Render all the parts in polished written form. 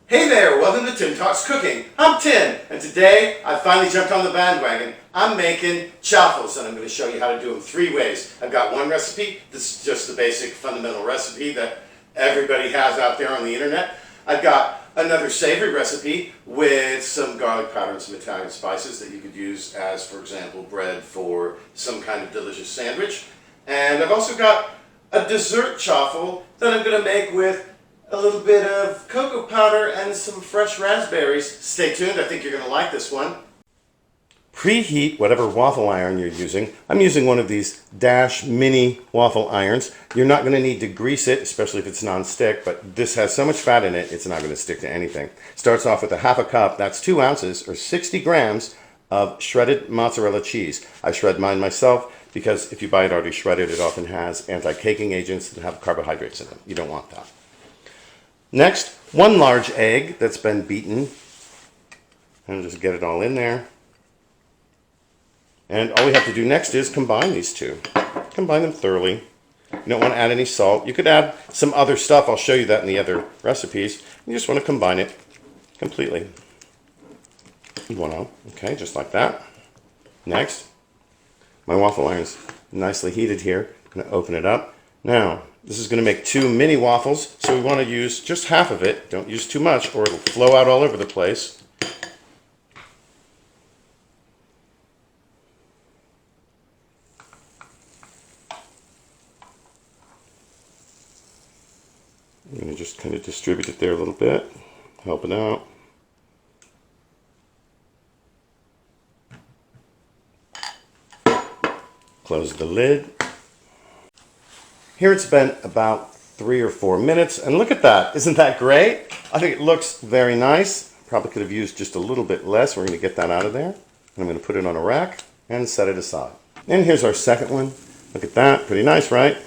Hey there, welcome to Tim Talks Cooking. I'm Tim, and today I finally jumped on the bandwagon. I'm making chaffles, and I'm going to show you how to do them 3 ways. I've got one recipe. This is just the basic fundamental recipe that everybody has out there on the internet. I've got another savory recipe with some garlic powder and some Italian spices that you could use as, for example, bread for some kind of delicious sandwich. And I've also got a dessert chaffle that I'm going to make with a little bit of cocoa powder and some fresh raspberries. Stay tuned, I think you're going to like this one. Preheat whatever waffle iron you're using. I'm using one of these Dash mini waffle irons. You're not going to need to grease it, especially if it's non-stick, but this has so much fat in it, it's not going to stick to anything. Starts off with a half a cup, that's 2 ounces or 60 grams of shredded mozzarella cheese. I shred mine myself because if you buy it already shredded, it often has anti-caking agents that have carbohydrates in them. You don't want that. Next, 1 large egg that's been beaten, and just get it all in there. And all we have to do next is combine these two. Combine them thoroughly. You don't want to add any salt. You could add some other stuff. I'll show you that in the other recipes. You just want to combine it completely. Okay, just like that. Next, my waffle iron's nicely heated here. I'm going to open it up. Now, this is going to make 2 mini waffles, so we want to use just half of it. Don't use too much or it'll flow out all over the place. I'm going to just kind of distribute it there a little bit, help it out. Close the lid. Here it's been about 3 or 4 minutes, and look at that. Isn't that great? I think it looks very nice. Probably could have used just a little bit less. We're going to get that out of there. And I'm going to put it on a rack and set it aside. And here's our second one. Look at that. Pretty nice, right?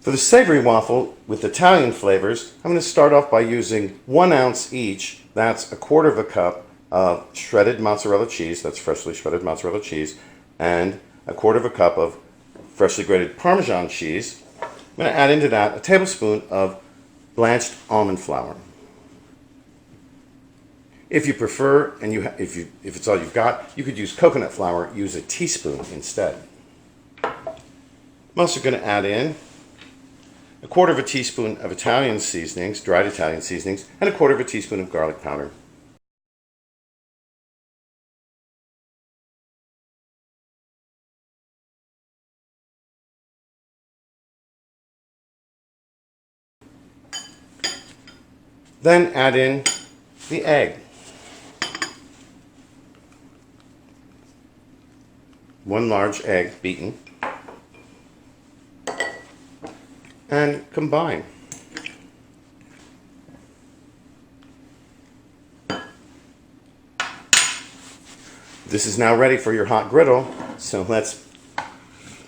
For the savory waffle with Italian flavors, I'm going to start off by using 1 ounce each. That's 1/4 cup of shredded mozzarella cheese. That's freshly shredded mozzarella cheese. And 1/4 cup of freshly grated Parmesan cheese. I'm going to add into that a tablespoon of blanched almond flour. If you prefer, and if it's all you've got, you could use coconut flour. Use a teaspoon instead. I'm also going to add in 1/4 teaspoon of Italian seasonings, dried Italian seasonings, and 1/4 teaspoon of garlic powder. Then add in the egg. 1 large egg beaten. And combine. This is now ready for your hot griddle. So let's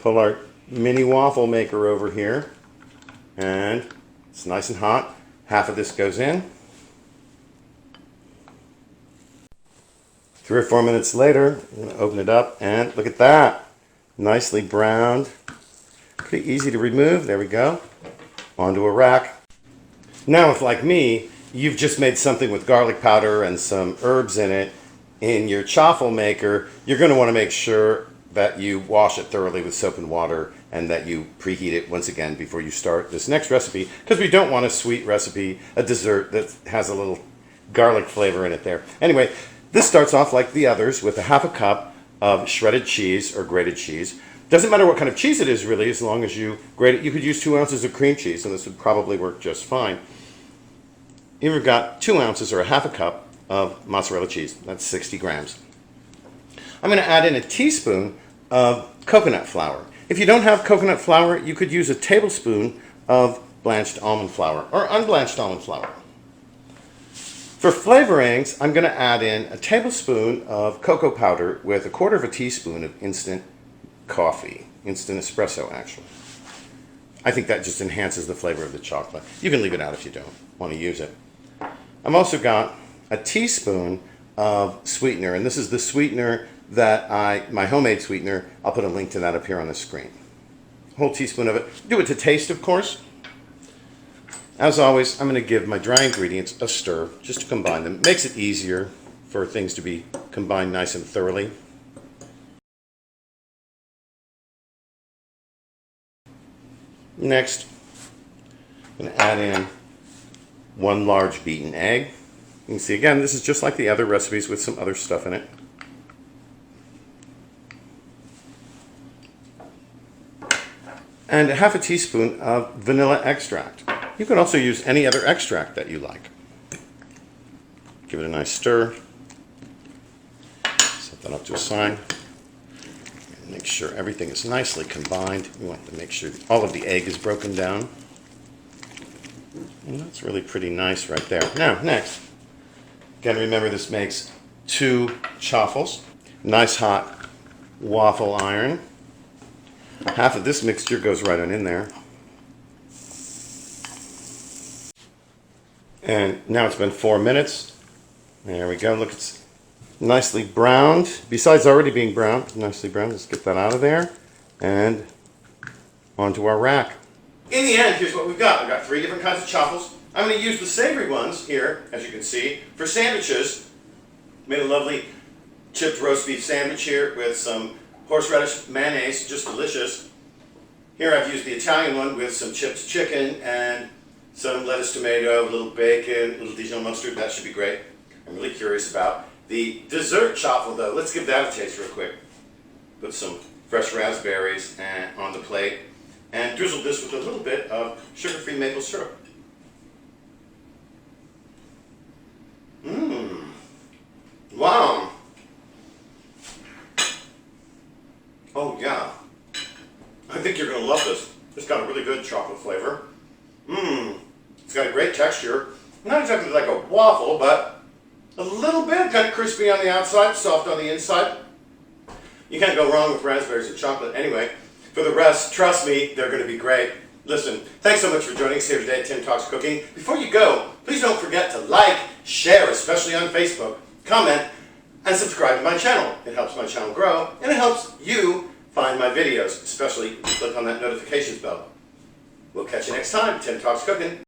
pull our mini waffle maker over here. And it's nice and hot. Half of this goes in. 3 or 4 minutes later, I'm going to open it up and look at that. Nicely browned. Pretty easy to remove. There we go. Onto a rack. Now, if like me, you've just made something with garlic powder and some herbs in it in your chaffle maker, you're going to want to make sure that you wash it thoroughly with soap and water and that you preheat it once again before you start this next recipe, because we don't want a sweet recipe, a dessert that has a little garlic flavor in it there. Anyway, this starts off like the others with a half a cup of shredded cheese or grated cheese. Doesn't matter what kind of cheese it is really, as long as you grate it. You could use 2 ounces of cream cheese and this would probably work just fine. You've got 2 ounces or a half a cup of mozzarella cheese. That's 60 grams. I'm going to add in a teaspoon of coconut flour. If you don't have coconut flour, you could use a tablespoon of blanched almond flour or unblanched almond flour. For flavorings, I'm going to add in a tablespoon of cocoa powder with 1/4 teaspoon of instant coffee, instant espresso actually. I think that just enhances the flavor of the chocolate. You can leave it out if you don't want to use it. I've also got a teaspoon of sweetener, and this is the sweetener that my homemade sweetener. I'll put a link to that up here on the screen. A whole teaspoon of it. Do it to taste, of course. As always, I'm going to give my dry ingredients a stir just to combine them. It makes it easier for things to be combined nice and thoroughly. Next, I'm going to add in 1 large beaten egg. You can see again, this is just like the other recipes with some other stuff in it. And a half a teaspoon of vanilla extract. You can also use any other extract that you like. Give it a nice stir. Set that up to a side. And make sure everything is nicely combined. You want to make sure all of the egg is broken down. And that's really pretty nice right there. Now, next, again, remember this makes 2 chaffles. Nice hot waffle iron. Half of this mixture goes right on in there. And now it's been 4 minutes. There we go. Look, it's nicely browned. Besides already being browned, nicely browned. Let's get that out of there. And onto our rack. In the end, here's what we've got. We've got 3 different kinds of chaffles. I'm going to use the savory ones here, as you can see, for sandwiches. Made a lovely chipped roast beef sandwich here with some horseradish mayonnaise, just delicious. Here I've used the Italian one with some chipped chicken and some lettuce, tomato, a little bacon, a little Dijon mustard. That should be great. I'm really curious about the dessert chaffle though. Let's give that a taste real quick. Put some fresh raspberries on the plate and drizzle this with a little bit of sugar-free maple syrup. Wow. Oh yeah. I think you're going to love this. It's got a really good chocolate flavor. It's got a great texture. Not exactly like a waffle, but a little bit kind of crispy on the outside, soft on the inside. You can't go wrong with raspberries and chocolate anyway. For the rest, trust me, they're going to be great. Listen, thanks so much for joining us here today at Tim Talks Cooking. Before you go, please don't forget to like, share, especially on Facebook, comment, and subscribe to my channel. It helps my channel grow, and it helps you find my videos, especially if you click on that notifications bell. We'll catch you next time, Tim Talks Cooking.